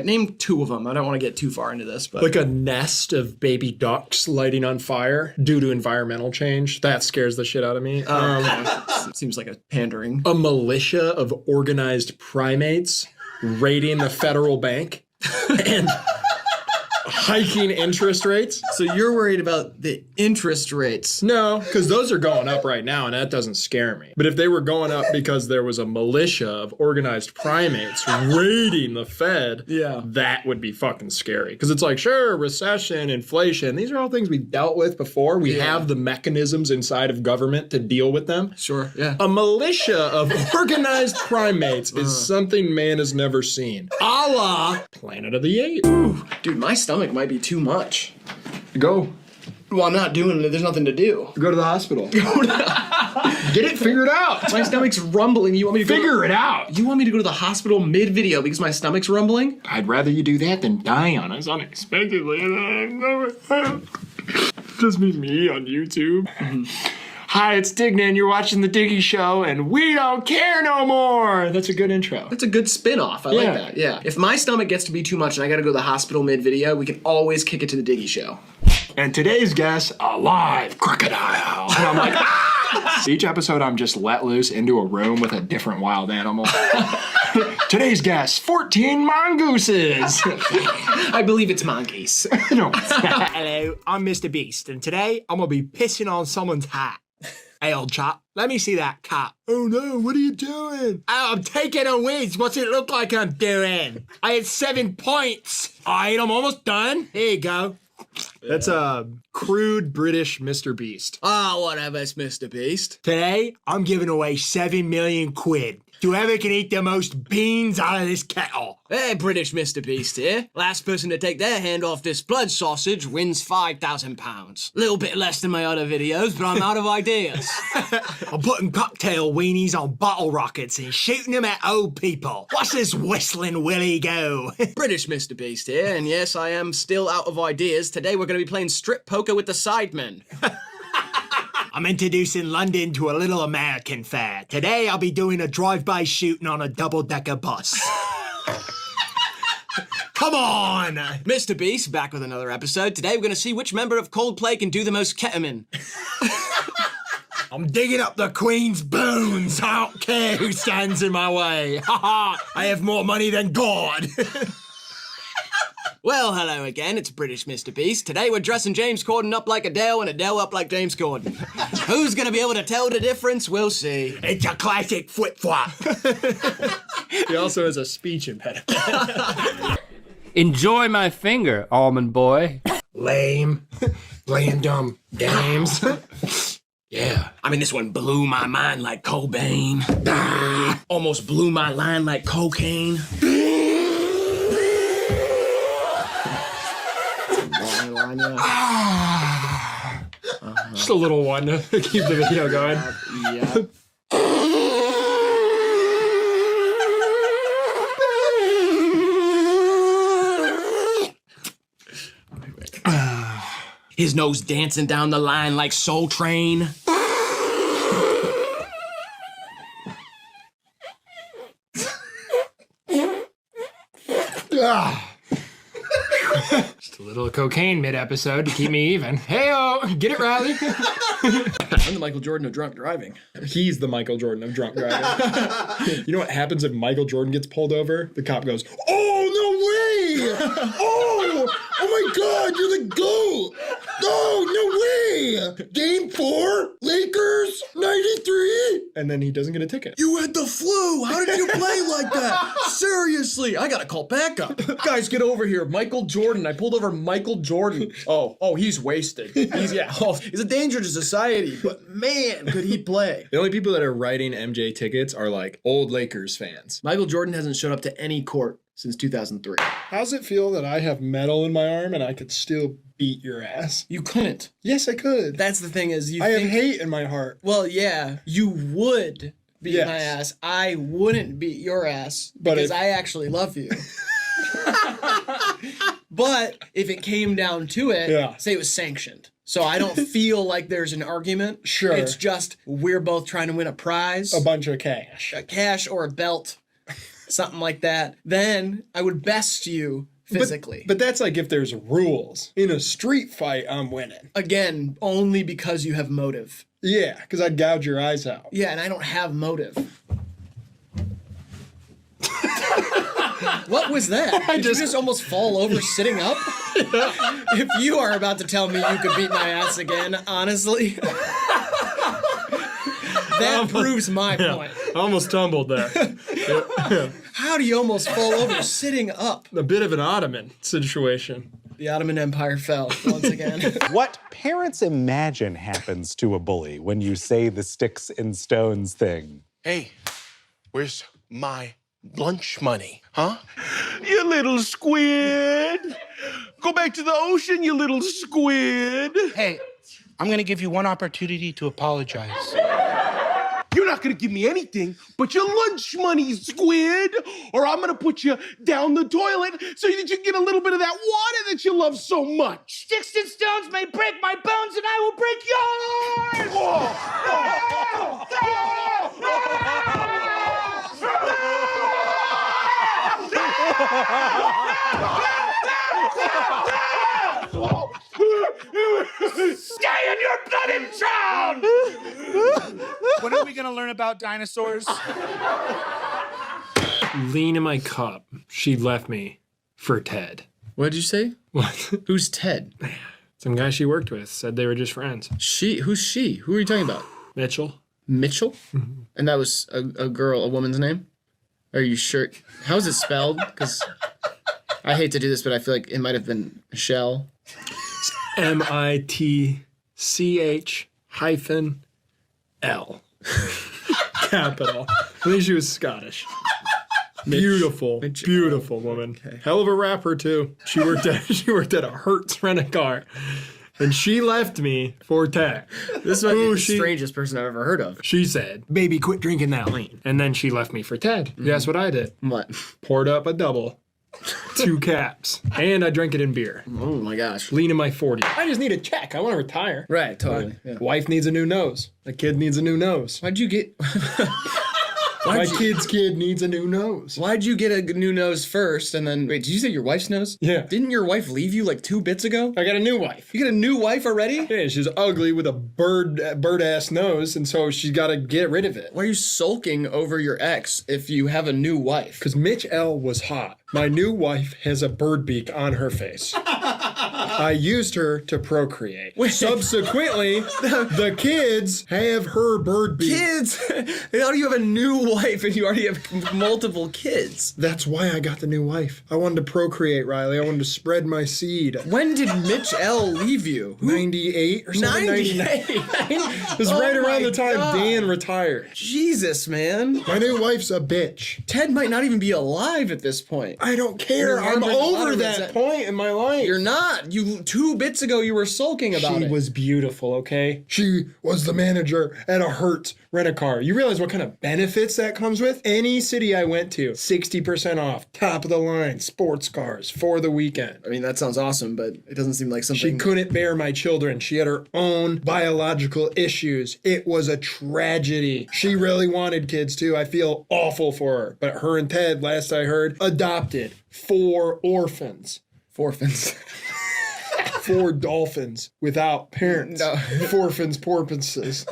Name 2 of them. I don't want to get too far into this, but Like a nest of baby ducks lighting on fire due to environmental change. That scares the shit out of me. seems like a pandering. A militia of organized primates raiding the federal bank and hiking interest rates. So you're worried about the interest rates? No, because those are going up right now, and that doesn't scare me. But if they were going up because there was a militia of organized primates raiding the Fed, that would be fucking scary. Because it's like, sure, recession, inflation, these are all things we dealt with before. We have the mechanisms inside of government to deal with them. Sure, yeah. A militia of organized primates is something man has never seen. A la Planet of the Apes. Ooh, dude, my stomach might be too much. Go. Well, I'm not doing it. There's nothing to do. Go to the hospital. Get it figured out. My stomach's rumbling. You want me to figure it out? You want me to go to the hospital mid-video because my stomach's rumbling? I'd rather you do that than die on us unexpectedly. Just be me on YouTube. Hi, it's Dignan. You're watching The Diggy Show, and we don't care no more. That's a good intro. That's a good spin-off. I like that. Yeah. If my stomach gets to be too much and I gotta go to the hospital mid-video, we can always kick it to The Diggy Show. And today's guest, a live crocodile. And I'm like, ah! Each episode, I'm just let loose into a room with a different wild animal. Today's guest, 14 mongooses. I believe it's monkeys. No. Hello, I'm Mr. Beast, and today I'm gonna be pissing on someone's hat. Hey, old chap, let me see that cat. Oh no, what are you doing? Oh, I'm taking a whiz. What's it look like I'm doing? I had 7 points. All right, I'm almost done. Here you go. That's a crude British Mr. Beast. Ah, whatever, it's Mr. Beast. Today, I'm giving away 7 million quid to whoever can eat the most beans out of this kettle. Hey, British Mr. Beast here. Last person to take their hand off this blood sausage wins £5,000. Little bit less than my other videos, but I'm out of ideas. I'm putting cocktail weenies on bottle rockets and shooting them at old people. Watch this whistling Willie go. British Mr. Beast here, and yes, I am still out of ideas. Today we're going to be playing strip poker with the Sidemen. I'm introducing London to a little American fair. Today I'll be doing a drive-by shooting on a double-decker bus. Come on! Mr. Beast, back with another episode. Today we're going to see which member of Coldplay can do the most ketamine. I'm digging up the Queen's bones. I don't care who stands in my way. I have more money than God. Well, hello again, it's British Mr. Beast. Today we're dressing James Corden up like Adele and Adele up like James Corden. Who's gonna be able to tell the difference? We'll see. It's a classic flip-flop. He also has a speech impediment. Enjoy my finger, almond boy. Lame. Playing dumb games. Yeah. I mean, this one blew my mind like Cobain. Almost blew my line like cocaine. Just a little one to keep the video going. Yeah. His nose dancing down the line like Soul Train. Just a little cocaine mid-episode to keep me even. Hey-o, get it, Riley? I'm the Michael Jordan of drunk driving. He's the Michael Jordan of drunk driving. You know what happens if Michael Jordan gets pulled over? The cop goes, "Oh, no way! Oh my God, you're the GOAT! Oh, no way! Game 4, Lakers, 93!" And then he doesn't get a ticket. You had the flu! How did you play like that? Seriously, I gotta call backup. Guys, get over here. Michael Jordan. I pulled over Michael Jordan. Oh, he's wasted. He's a danger to society, but man, could he play. The only people that are writing MJ tickets are like old Lakers fans. Michael Jordan hasn't showed up to any court since 2003. How's it feel that I have metal in my arm and I could still beat your ass? You couldn't. Yes, I could. That's the thing is I have hate in my heart. Well, yeah, you would beat my ass. I wouldn't beat your ass because I actually love you. But if it came down to it, say it was sanctioned. So I don't feel like there's an argument. Sure. It's just we're both trying to win a prize. A bunch of cash. A cash or a belt. something like that, then I would best you physically. But that's like if there's rules. In a street fight, I'm winning. Again, only because you have motive. Yeah, because I'd gouge your eyes out. Yeah, and I don't have motive. What was that? Did you just almost fall over sitting up? If you are about to tell me you could beat my ass again, honestly, that proves my point. I almost tumbled there. How do you almost fall over sitting up? A bit of an Ottoman situation. The Ottoman Empire fell once again. What parents imagine happens to a bully when you say the sticks and stones thing. Hey, where's my lunch money, huh? You little squid! Go back to the ocean, you little squid! Hey, I'm gonna give you one opportunity to apologize. You're not gonna give me anything but your lunch money, squid! Or I'm gonna put you down the toilet so that you can get a little bit of that water that you love so much! Sticks and stones may break my bones and I will break yours! Stay in your bloody drown! When are we gonna learn about dinosaurs? Lean in my cup. She left me for Ted. What did you say? What? Who's Ted? Some guy she worked with said they were just friends. Who's she? Who are you talking about? Mitchell. Mitchell? Mm-hmm. And that was a girl, a woman's name? Are you sure? How is it spelled? Because I hate to do this, but I feel like it might have been Michelle. MITCH-L. Capital. I think she was Scottish. Beautiful woman. Okay. Hell of a rapper too. She worked at a Hertz rent-a-car. And she left me for Ted. This might be the strangest person I've ever heard of. She said, "Baby, quit drinking that lean." And then she left me for Ted. Mm-hmm. Guess what I did? What? Poured up a double. 2 caps. And I drank it in beer. Oh my gosh. Lean in my 40s. I just need a check. I want to retire. Right, totally. Yeah. Wife needs a new nose. A kid needs a new nose. Why'd you get... My kid's kid needs a new nose. Why'd you get a new nose first and then... Wait, did you say your wife's nose? Yeah. Didn't your wife leave you like 2 bits ago? I got a new wife. You got a new wife already? Yeah, she's ugly with a bird-ass nose, and so she's got to get rid of it. Why are you sulking over your ex if you have a new wife? Because Mitch L. was hot. My new wife has a bird beak on her face. I used her to procreate. Subsequently, the kids have her bird beak. Kids? How do you have a new wife and you already have multiple kids? That's why I got the new wife. I wanted to procreate, Riley. I wanted to spread my seed. When did Mitch L. leave you? 98 or something? 98? It was right around the time Dan retired. Jesus, man. My new wife's a bitch. Ted might not even be alive at this point. I don't care. I'm over that point in my life. You're not. 2 bits ago you were sulking about it. She was beautiful, okay? She was the manager at a Hertz rent-a-car. You realize what kind of benefits that comes with? Any city I went to, 60% off, top of the line, sports cars for the weekend. I mean, that sounds awesome, but it doesn't seem like something... She couldn't bear my children. She had her own biological issues. It was a tragedy. She really wanted kids too. I feel awful for her. But her and Ted, last I heard, adopted 4 orphans. 4 orphans. 4 dolphins without parents. No. Forfins, porpoises.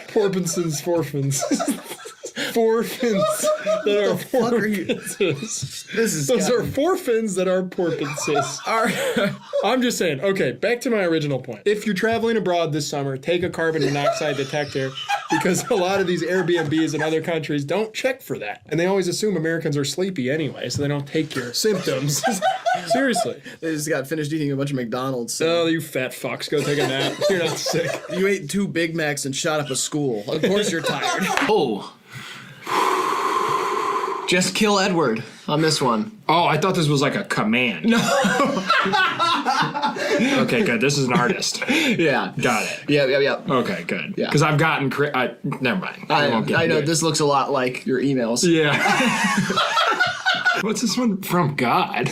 Porpoises, forfins. Forfins that are porpoises. Those are forfins that are porpoises. I'm just saying. Okay, back to my original point. If you're traveling abroad this summer, take a carbon monoxide detector because a lot of these Airbnbs in other countries don't check for that. And they always assume Americans are sleepy anyway, so they don't take your symptoms. Seriously. They just got finished eating a bunch of McDonald's. Oh, you fat fucks. Go take a nap. You're not sick. You ate 2 Big Macs and shot up a school. Of course you're tired. Oh. Just kill Edward on this one. Oh, I thought this was like a command. No. Okay, good. This is an artist. Yeah. Got it. Yeah. Okay, good. Yeah. Because I've gotten... never mind. I know. This looks a lot like your emails. Yeah. What's this one from God?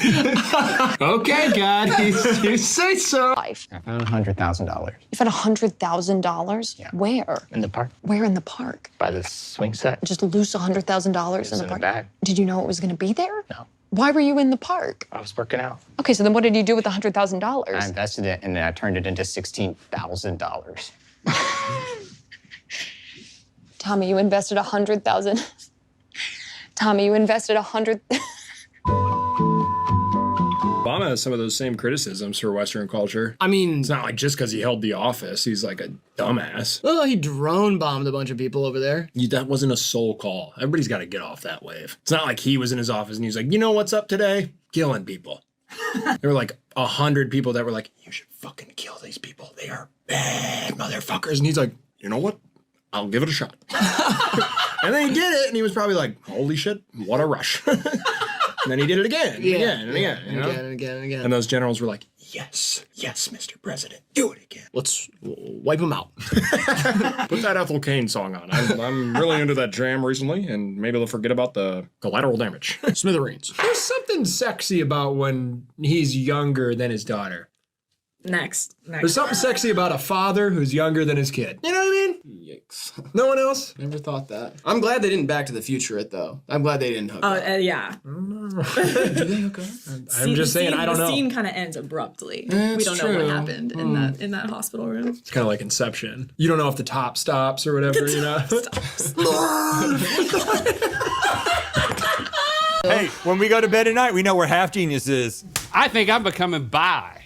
Okay, God, you say so. Life. I found $100,000. You found $100,000? Yeah. Where? In the park. Where in the park? By the swing set. Just lose $100,000 in the park? Bag. Did you know it was going to be there? No. Why were you in the park? I was working out. Okay, so then what did you do with the $100,000? I invested it and then I turned it into $16,000. Tommy, you invested 100,000. Tommy, you invested 100. Obama has some of those same criticisms for Western culture. I mean, It's not like just because he held the office, he's like a dumbass. well, he drone bombed a bunch of people over there. That wasn't a soul call. Everybody's got to get off that wave. It's not like he was in his office and he's like, you know what's up today? Killing people. There were like 100 people that were like, you should fucking kill these people. They are bad motherfuckers. And he's like, you know what? I'll give it a shot. And then he did it and he was probably like, holy shit, what a rush. And then he did it again and again and again. You know? Again and again and again. And those generals were like, yes, yes, Mr. President, do it again. Let's wipe him out. Put that Ethel Cain song on. I'm really into that jam recently, and maybe they'll forget about the collateral damage. Smithereens. There's something sexy about when he's younger than his daughter. Next. There's something sexy about a father who's younger than his kid. You know what I mean? Yikes. No one else? Never thought that. I'm glad they didn't Back to the Future it, though. I'm glad they didn't hook up. Yeah. Do they hook up? I'm just saying, I don't know. The scene kind of ends abruptly. It's We don't know true. what happened in that hospital room. It's kind of like Inception. You don't know if the top stops or whatever, you know? Hey, when we go to bed at night, we know we're half geniuses. I think I'm becoming bi.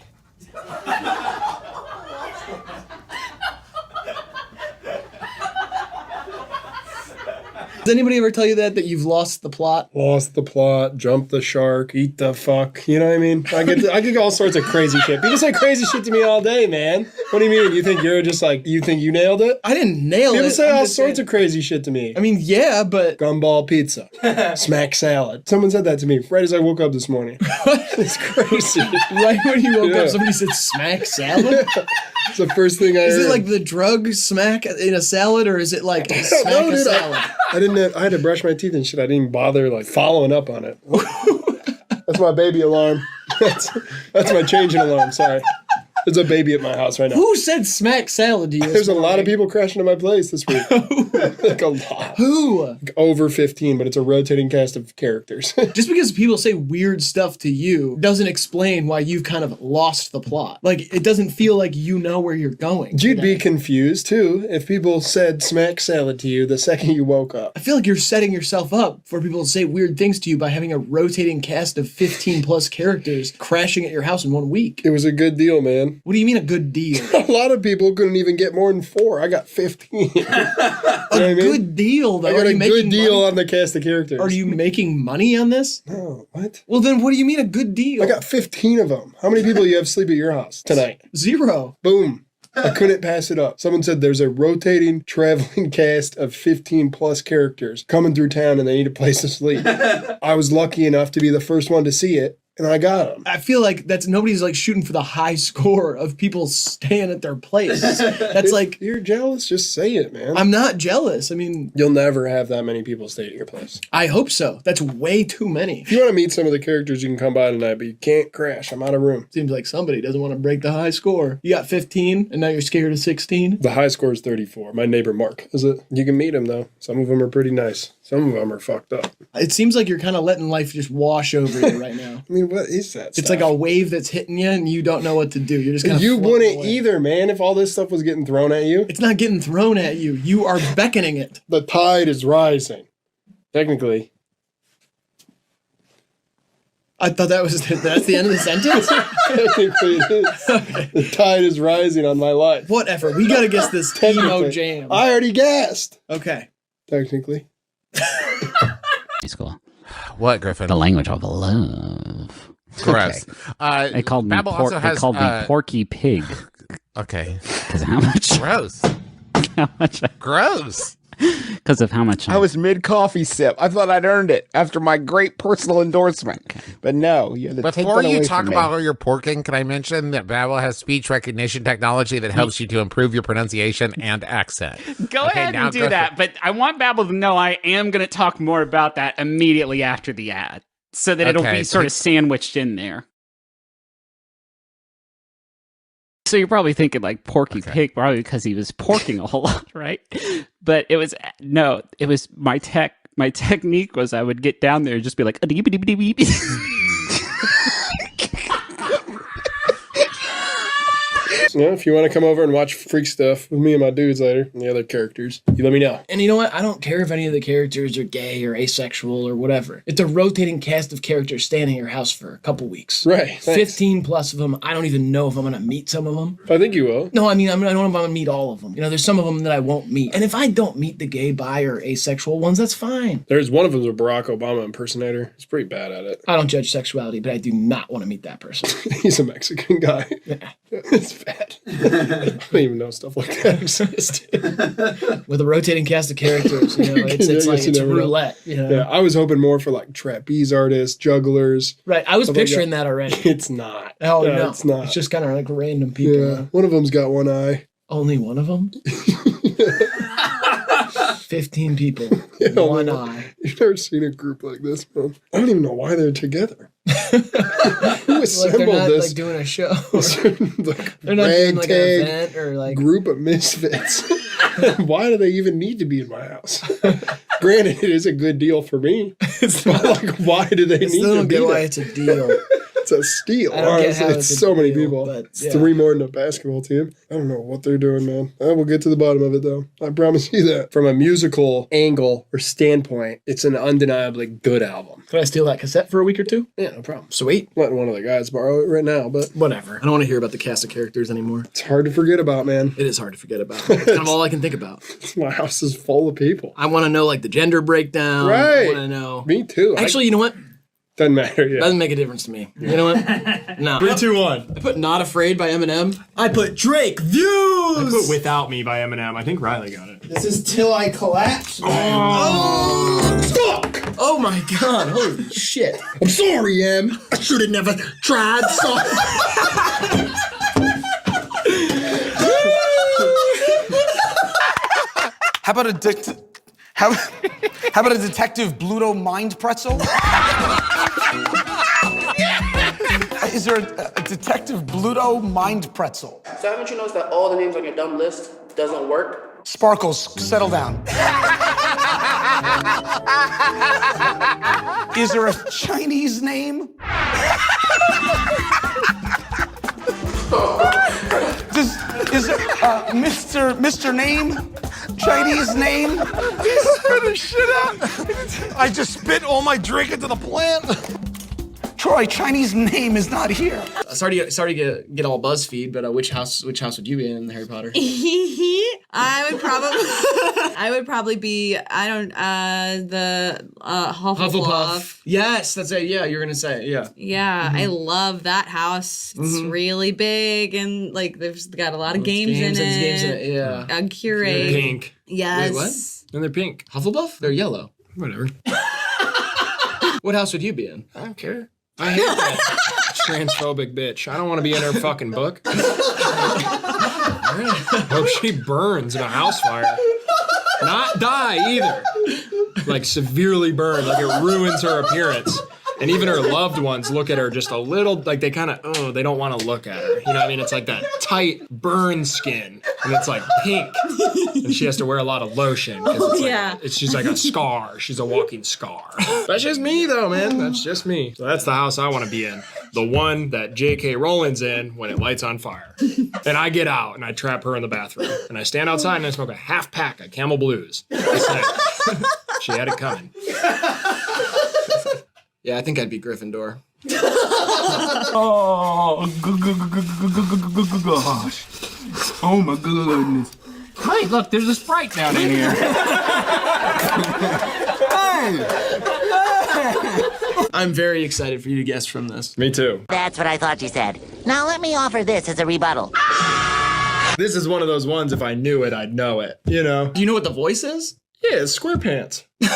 Does anybody ever tell you that you've lost the plot? Lost the plot, jumped the shark, eat the fuck. You know what I mean? I get all sorts of crazy shit. People say crazy shit to me all day, man. What do you mean? You think you're just like, you think you nailed it? I didn't nail it. People say I'm all just sorts saying- of crazy shit to me. I mean, yeah, but Gumball pizza, smack salad. Someone said that to me right as I woke up this morning. It's crazy. right when you woke Yeah. up, somebody said smack salad. It's the first thing I heard. Is it like the drug smack in a salad, or is it like smack No, a dude, salad? I had to brush my teeth and shit. I didn't even bother like following up on it. That's my baby alarm. That's my changing alarm. Sorry. There's a baby at my house right now. Who said smack salad to you? There's a lot of people crashing to my place this week. Like a lot. Who? Like over 15, but it's a rotating cast of characters. Just because people say weird stuff to you doesn't explain why you've kind of lost the plot. Like, it doesn't feel like you know where you're going. You'd be confused too if people said smack salad to you the second you woke up. I feel like you're setting yourself up for people to say weird things to you by having a rotating cast of 15 plus characters crashing at your house in 1 week. It was a good deal, man. What do you mean a good deal? A lot of people couldn't even get more than 4. I got 15. You know what I mean? Good deal, though. I got Are a you good making deal money? on the cast of characters. Are you making money on this? No, what? Well, then what do you mean a good deal? I got 15 of them. How many people you have sleep at your house tonight? 0. Boom. I couldn't pass it up. Someone said there's a rotating, traveling cast of 15 plus characters coming through town and they need a place to sleep. I was lucky enough to be the first one to see it. And I got them. I feel like nobody's like shooting for the high score of people staying at their place. That's like, You're jealous? Just say it, man. I'm not jealous. I mean, You'll never have that many people stay at your place. I hope so. That's way too many. If you want to meet some of the characters, you can come by tonight, but you can't crash. I'm out of room. Seems like somebody doesn't want to break the high score. You got 15 and now you're scared of 16. The high score is 34. My neighbor Mark is it. You can meet him though. Some of them are pretty nice. Some of them are fucked up. It seems like you're kind of letting life just wash over you right now. I mean, what is that? It's like a wave that's hitting you and you don't know what to do. You're just kind of You wouldn't either, man, if all this stuff was getting thrown at you. It's not getting thrown at you. You are beckoning it. The tide is rising. Technically. I thought that's the end of the sentence? Technically it is. Okay. The tide is rising on my life. Whatever. We got to guess this emo Technically. jam. I already guessed. Okay. Technically. School. What, Griffin? The language of love. Gross. Okay. They called me Porky Pig. Okay. Because of how much? Gross. How much? Gross. Because of how much? I was mid-coffee sip. I thought I'd earned it after my great personal endorsement. Okay. But no, you had to take Before that you away talk from about me. your porking, can I mention that Babbel has speech recognition technology that helps you to improve your pronunciation and accent? Go ahead and do that, but I want Babbel to know I am going to talk more about that immediately after the ad. so that it'll Okay, be sort of sandwiched in there. So you're probably thinking like Porky Pig, probably because he was porking a whole lot, right? But it was my technique was I would get down there and just be like, Yeah, if you want to come over and watch freak stuff with me and my dudes later and the other characters, you let me know. And you know what? I don't care if any of the characters are gay or asexual or whatever. It's a rotating cast of characters staying in your house for a couple weeks. Right. Thanks. 15 plus of them. I don't even know if I'm going to meet some of them. I think you will. No, I mean, I don't know if I'm going to meet all of them. You know, there's some of them that I won't meet. And if I don't meet the gay, bi, or asexual ones, that's fine. There's one of them's a Barack Obama impersonator. He's pretty bad at it. I don't judge sexuality, but I do not want to meet that person. He's a Mexican guy. Yeah. It's bad. I don't even know stuff like that exists. With a rotating cast of characters, you know, it's roulette. You know? Yeah, I was hoping more for like trapeze artists, jugglers. Right, I was stuff picturing like that already. It's not. Oh no, it's not. It's just kind of like random people. Yeah, one of them's got one eye. Only one of them? 15 people, one eye. You've never seen a group like this, man. I don't even know why they're together. Who assembled they're not, this? Like doing a show. Like, They're not doing like an event or like group of misfits. Why do they even need to be in my house? Granted, it is a good deal for me. But like, why do they need still to don't be get why there? it's a deal. It's a steal. I don't get Honestly, how it's it's a so many deal, people. but, It's yeah. 3 more than a basketball team. I don't know what they're doing, man. I will get to the bottom of it, though. I promise you that. From a musical angle or standpoint, it's an undeniably good album. Can I steal that cassette for a week or two? Yeah, no problem. Sweet. Letting one of the guys borrow it right now, but Whatever. I don't want to hear about the cast of characters anymore. it's hard to forget about, man. It is hard to forget about. It's kind of all I can think about. My house is full of people. I want to know like the gender breakdown. Right. I want to know. Me too. Actually, you know what? Doesn't matter. Yeah. Doesn't make a difference to me. You know what? No. 3, 2, 1. I put Not Afraid by Eminem. I put Drake Views. I put Without Me by Eminem. I think Riley got it. This is Till I Collapse. Fuck! Oh my god, holy shit. I'm sorry, Em. I should have never tried so. How about a how about a Detective Bluto Mind Pretzel? Is there a Detective Bluto Mind Pretzel? So haven't you noticed that all the names on your dumb list doesn't work? Sparkles, settle down. Is there a Chinese name? Is there Mr. Name? Chinese name? Spit his shit out. I just spit all my drink into the plant. Troy, Chinese name is not here. Sorry to get all BuzzFeed, but which house would you be in Harry Potter? I would probably be the Hufflepuff. Yes, that's it. Yeah, you're gonna say it. Yeah. Yeah, I love that house. It's really big and like there's got a lot of games in it. Yeah. A curate. Pink. Yes. Wait, what? And they're pink. Hufflepuff? They're yellow. Whatever. What house would you be in? I don't care. I hate that transphobic bitch. I don't want to be in her fucking book. Hope she burns in a house fire. Not die either. Like severely burned. Like it ruins her appearance. And even her loved ones look at her just a little, like they kind of, they don't want to look at her. You know what I mean? It's like that tight burn skin. And it's like pink. And she has to wear a lot of lotion. 'Cause it's like, she's like a scar. She's a walking scar. That's just me though, man. That's just me. So that's the house I want to be in. The one that J.K. Rowling's in when it lights on fire. And I get out and I trap her in the bathroom. And I stand outside and I smoke a half pack of Camel Blues. She had it coming. Yeah, I think I'd be Gryffindor. Oh, gosh. Oh my goodness. Hey, look, there's a Sprite down in here. I'm very excited for you to guess from this. Me too. That's what I thought you said. Now let me offer this as a rebuttal. This is one of those ones, if I knew it, I'd know it. You know? Do you know what the voice is? Yeah, it's SquarePants. Yeah,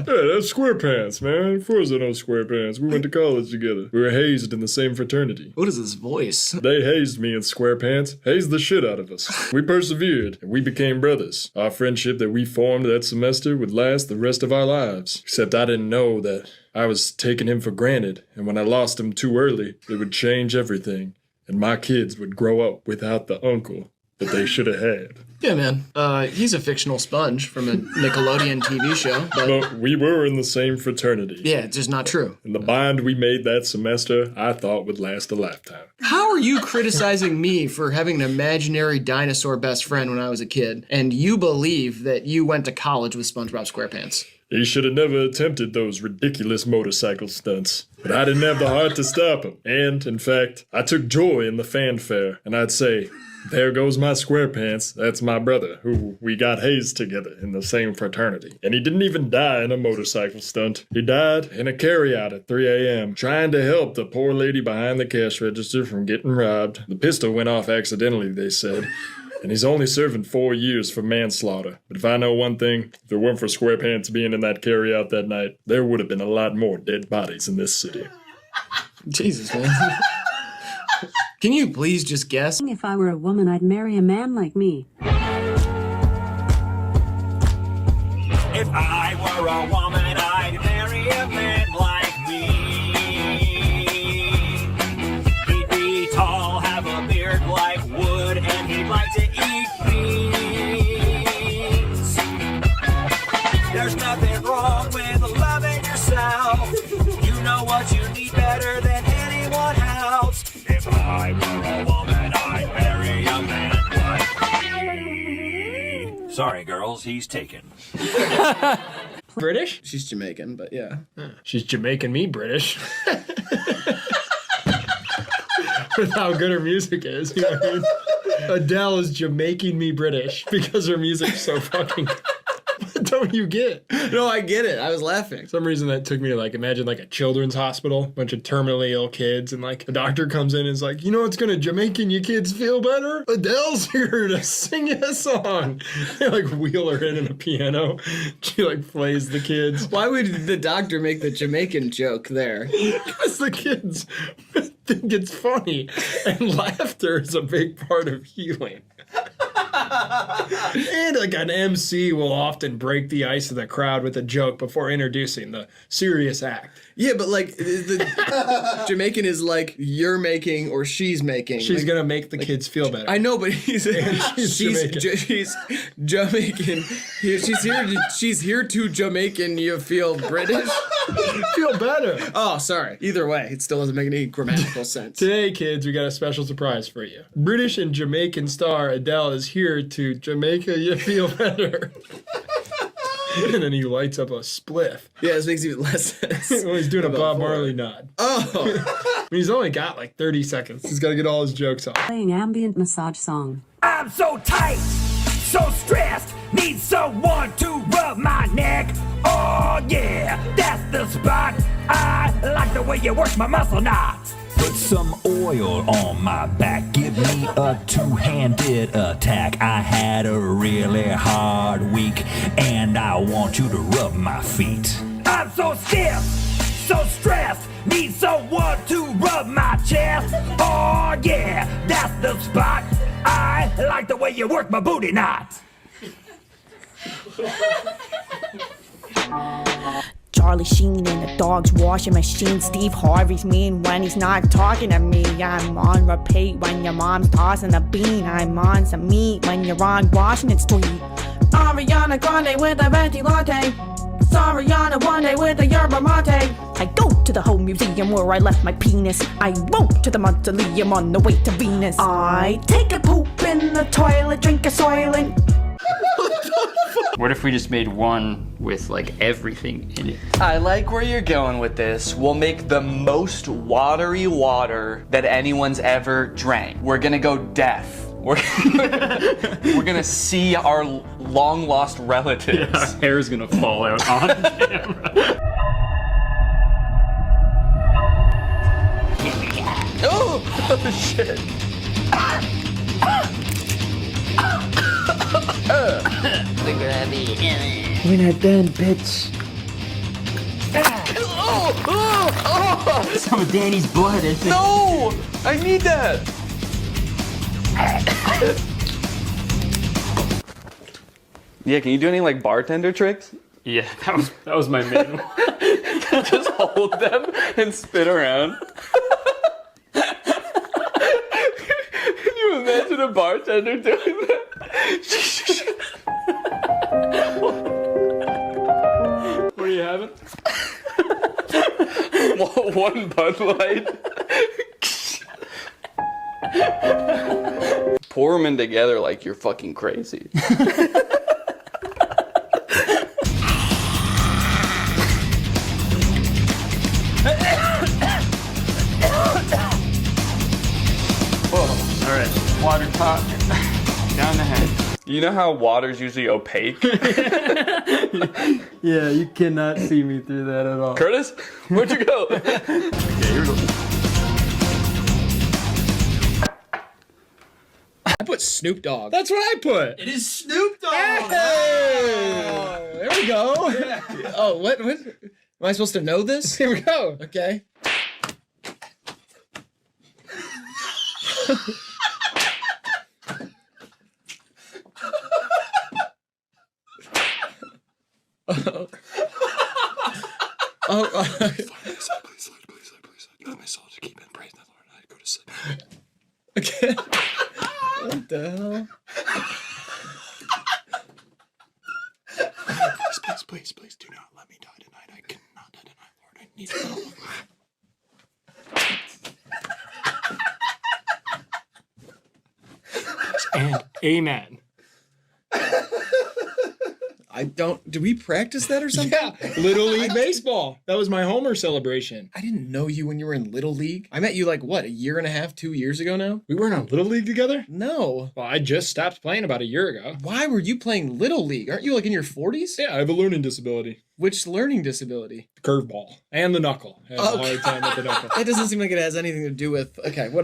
that's SquarePants, man. Of course I know SquarePants. We went to college together. We were hazed in the same fraternity. What is this voice? They hazed me in SquarePants, hazed the shit out of us. We persevered, and we became brothers. Our friendship that we formed that semester would last the rest of our lives. Except I didn't know that I was taking him for granted, and when I lost him too early, it would change everything, and my kids would grow up without the uncle that they should have had. Yeah, man. He's a fictional sponge from a Nickelodeon TV show. But we were in the same fraternity. Yeah, it's just not true. And the bond we made that semester, I thought would last a lifetime. How are you criticizing me for having an imaginary dinosaur best friend when I was a kid, and you believe that you went to college with SpongeBob SquarePants? He should have never attempted those ridiculous motorcycle stunts. But I didn't have the heart to stop him. And, in fact, I took joy in the fanfare. And I'd say, there goes my SquarePants. That's my brother, who we got hazed together in the same fraternity. And he didn't even die in a motorcycle stunt. He died in a carryout at 3 a.m., trying to help the poor lady behind the cash register from getting robbed. The pistol went off accidentally, they said. And he's only serving 4 years for manslaughter. But if I know one thing, if it weren't for SquarePants being in that carryout that night, there would have been a lot more dead bodies in this city. Jesus, man. Can you please just guess? If I were a woman, I'd marry a man like me. If I were a woman, I'd marry a man like me. He'd be tall, have a beard like wood, and he'd like to eat beans. There's nothing wrong with loving yourself. You know what you need better than anyone else. If I were a woman, I'd marry a man like me. Sorry, girls, he's taken. British? She's Jamaican, but yeah. She's Jamaican me British. With how good her music is, you know what I mean? Adele is Jamaican me British because her music's so fucking good. What don't you get? No, I get it. I was laughing. For some reason that took me to like imagine like a children's hospital, bunch of terminally ill kids, and like the doctor comes in and is like, you know what's gonna Jamaican you kids feel better? Adele's here to sing you a song. They like wheel her in a piano. She like plays the kids. Why would the doctor make the Jamaican joke there? Because the kids think it's funny, and laughter is a big part of healing. And like an MC will often break the ice of the crowd with a joke before introducing the serious act. Yeah, but like the Jamaican is like you're making or she's making. She's like, gonna make the kids feel better. I know, but she's Jamaican. She's Jamaican. She's here to Jamaican. You feel British? Feel better. Oh, sorry. Either way, it still doesn't make any grammatical sense. Today, kids, we got a special surprise for you. British and Jamaican star Adele is here to Jamaica you feel better. And then he lights up a spliff. Yeah, this makes even less sense. When he's doing a Bob Marley nod. Oh. He's only got like 30 seconds. He's got to get all his jokes off. Playing ambient massage song. I'm so tight, so stressed, need someone to rub my neck. Oh yeah, that's the spot. I like the way you work my muscle knots. Put some oil on my back, give me a two-handed attack. I had a really hard week, and I want you to rub my feet. I'm so stiff, so stressed, need someone to rub my chest. Oh yeah, that's the spot. I like the way you work my booty knots. Charlie Sheen and the dog's washing machine. Steve Harvey's mean when he's not talking to me. I'm on repeat when your mom's tossing a bean. I'm on some meat when you're on Washington Street. Ariana Grande with a venti latte. Ariana one day with a yerba mate. I go to the home museum where I left my penis. I rope to the mausoleum on the way to Venus. I take a poop in the toilet, drink a Soylent. What if we just made one with like everything in it? I like where you're going with this. We'll make the most watery water that anyone's ever drank. We're gonna go deaf. We're gonna see our long lost relatives. Yeah, hair's gonna fall out on camera. Oh shit. We're not done, bitch. Some of Danny's blood, isn't it? No! I need that! Yeah, can you do any like bartender tricks? Yeah, that was my main one. Just hold them and spin around. Can you imagine a bartender doing that? What are you having? One Bud Light. Pour them in together like you're fucking crazy. All right, water talk down the head. You know how water's usually opaque? Yeah, you cannot see me through that at all. Curtis, where'd you go? Okay, here we go. I put Snoop Dogg. That's what I put. It is Snoop Dogg. Hey! There we go. Yeah. Oh, what? Am I supposed to know this? Here we go. Okay. Please, let my soul to keep in praise the Lord. I go to sleep. Okay. What the hell? Please, do not let me die tonight. I cannot die tonight, Lord. I need help. And amen. I don't. Do we practice that or something? Yeah, Little League Baseball. That was my Homer celebration. I didn't know you when you were in Little League. I met you like, what, a year and a half, 2 years ago now? We weren't on Little League together? No. Well, I just stopped playing about a year ago. Why were you playing Little League? Aren't you like in your 40s? Yeah, I have a learning disability. Which learning disability? Curveball. And the knuckle. I have a hard time with the knuckle. That doesn't seem like it has anything to do with... Okay, what?